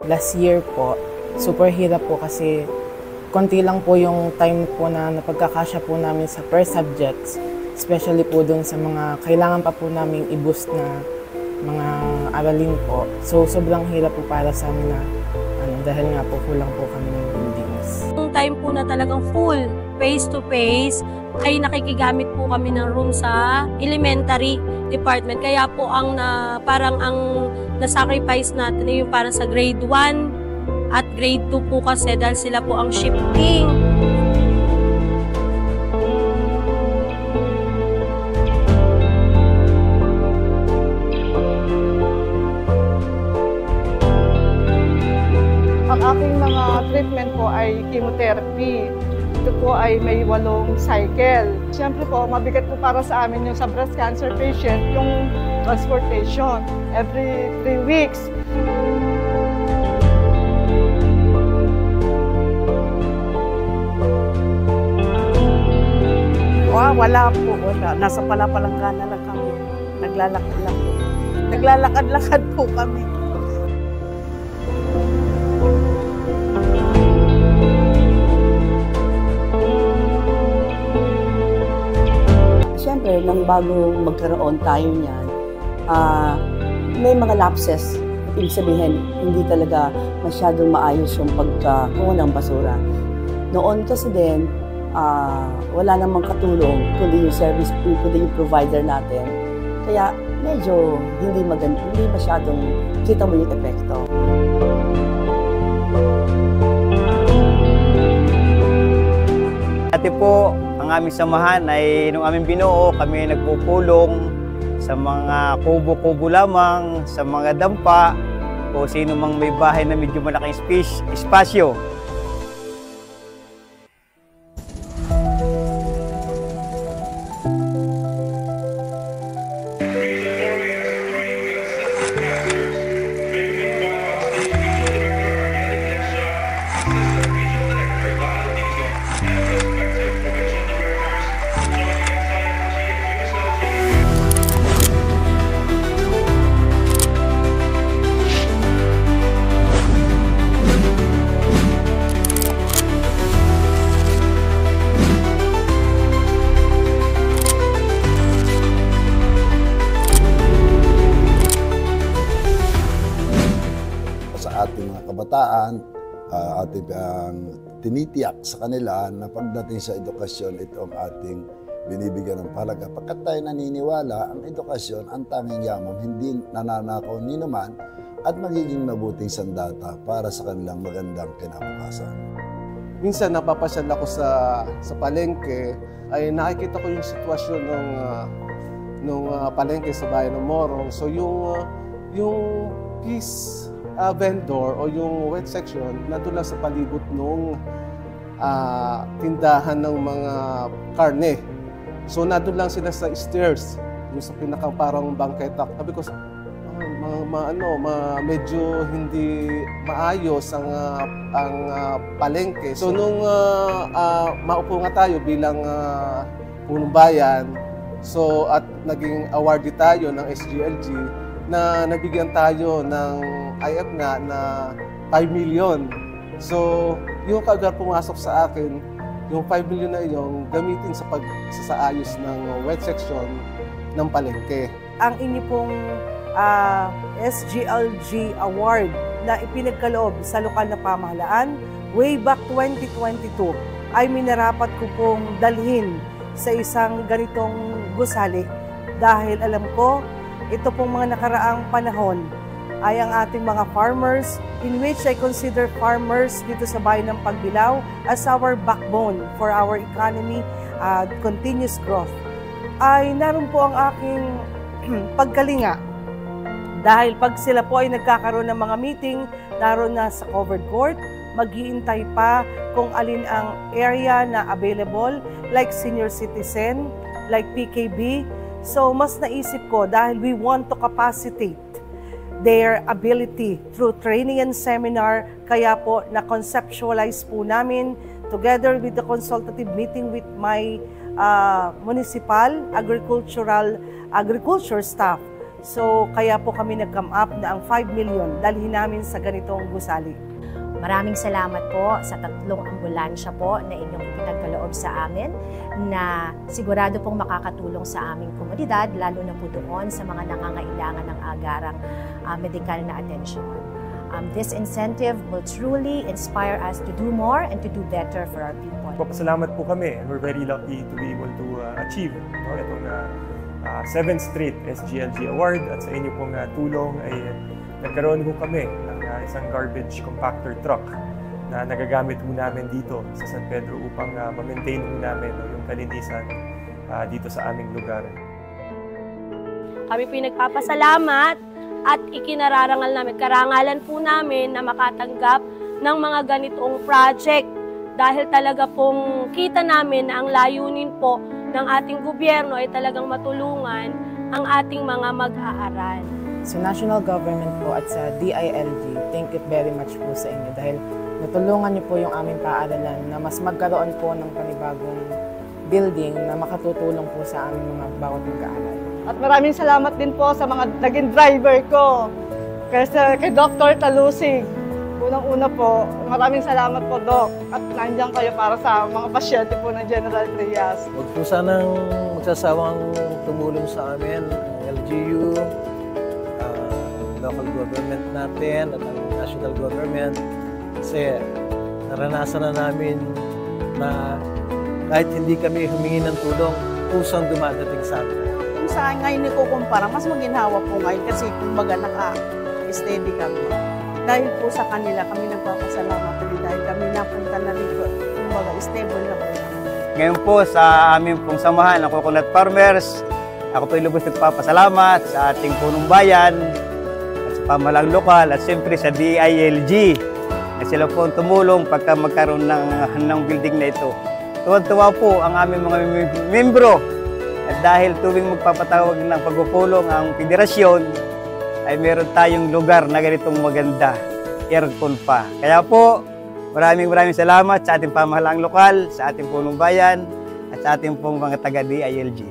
last year po, super hirap po kasi konti lang po yung time po na napagkakasya po namin sa per subjects, especially po dun sa mga kailangan pa po namin i-boost na mga aralin po. So sobrang hirap po para sa amin na dahil nga po kulang po kami ng buildings. Yung time po na talagang full face-to-face ay nakikigamit po kami ng room sa elementary department. Kaya po parang ang na-sacrifice natin yung para sa grade 1 at grade 2 po kasi dahil sila po ang shifting. Ang aking mga treatment po ay chemotherapy. Ito po ay may 8 cycle. Siyempre po, mabigat po para sa amin yung sa breast cancer patient, yung transportation every 3 weeks. Wala po, wala. Nasa Palangana lang kami. Naglalakad lang po. Naglalakad-lakad po kami. Siyempre, nang bago magkaroon tayo niyan, may mga lapses. Ibig sabihin, hindi talaga masyadong maayos yung pagkakuha ng basura. Noon kasi din, wala namang katulong kundi yung service, kundi yung provider natin. Kaya medyo hindi masyadong kita mo yung epekto. Dati po, ang aming samahan ay nung aming binuo, kami nagpupulong sa mga kubo-kubo lamang, sa mga dampa, o sino mang may bahay na medyo malaking espasyo. Ating mga kabataan, ating tinitiyak sa kanila na pagdating sa edukasyon, ito ang ating binibigyan ng pahalaga. Pagkat tayo naniniwala, ang edukasyon, ang tanging yaman, hindi nananakaw ni naman at magiging mabuting sandata para sa kanilang magandang kinabukasan. Minsan napapasyal ako sa palengke, ay nakikita ko yung sitwasyon ng palengke sa bayan ng Morong. So yung peace vendor o yung wet section nandun lang sa palibot ng tindahan ng mga karne. So nandun lang sila sa stairs, yung sa pinakang parang bangketa. Sabi ko, medyo hindi maayos ang palengke. So nung maupo nga tayo bilang punong bayan, so at naging awardee tayo ng SGLG, na nabigyan tayo ng IF nga na 5 million. So, yung kagad pumasok sa akin, yung 5 million na yung gamitin sa pagsasaayos ng wet section ng palengke. Ang inyo pong SGLG award na ipinagkaloob sa lokal na pamahalaan way back 2022 ay minarapat ko pong dalhin sa isang ganitong gusali dahil alam ko ito pong mga nakaraang panahon ay ang ating mga farmers, in which I consider farmers dito sa bayan ng Pagbilao as our backbone for our economy, continuous growth. Ay naroon po ang aking pagkalinga. Dahil pag sila po ay nagkakaroon ng mga meeting, naroon na sa covered court, mag-iintay pa kung alin ang area na available, like senior citizen, like PKB. So, mas naisip ko dahil we want to capacitate their ability through training and seminar, kaya po na-conceptualize po namin together with the consultative meeting with my municipal agriculture staff. So kaya po kami nag-come up na ang 5 million dalhin namin sa ganitong gusali. Maraming salamat po sa 3 ambulansya po na inyong ipinagkaloob sa amin na sigurado pong makakatulong sa aming komunidad, lalo na po doon sa mga nangangailangan ng agarang medikal na atensyon. This incentive will truly inspire us to do more and to do better for our people. Papasalamat po kami and we're very lucky to be able to achieve itong 7th Street SGLG Award at sa inyo pong tulong ay nagkaroon po kami ng isang garbage compactor truck na nagagamit po namin dito sa San Pedro upang ma-maintain po namin yung kalinisan dito sa aming lugar. Kami pinagpapasalamat at ikinararangal namin, karangalan po namin na makatanggap ng mga ganitong project dahil talaga pong kita namin na ang layunin po ng ating gobyerno ay talagang matulungan ang ating mga mag-aaral. Sa national government po at sa DILG, thank you very much po sa inyo dahil natulungan niyo po yung aming paaralan na mas magkaroon po ng panibagong building na makatutulong po sa aming mga bawat mag-aaral. At maraming salamat din po sa mga naging driver ko, kay Dr. Talusig. Unang-una po, maraming salamat po, Doc. At nandiyan kayo para sa mga pasyente po ng General Trias. Huwag po sanang magsasawang tumulong sa amin, ang LGU, local government natin at ang national government. Kasi naranasan na namin na kahit hindi kami humingi ng tulong, pusang dumadating sa amin. Kung saan ngayon ikukumpara, mas maginhawa po ngayon kasi kumbaga naka-steady kami. Dahil po sa kanila kami nagpapasalamat rin dahil kami napunta na rito. Kumbaga stable na po. Ngayon po sa aming pong samahan ng Coconut Farmers, ako po lubos nagpapasalamat sa ating punong bayan at sa pamahalang lokal at siyempre sa DILG na sila po tumulong pagka magkaroon ng building na ito. Tuwan-tuwa po ang aming mga membro at dahil tuwing magpapatawag ng pagpupulong ang federasyon ay meron tayong lugar na ganitong maganda, aircon pa. Kaya po, maraming salamat sa ating pamahalaang lokal, sa ating punong bayan, at sa ating pong mga taga-DILG.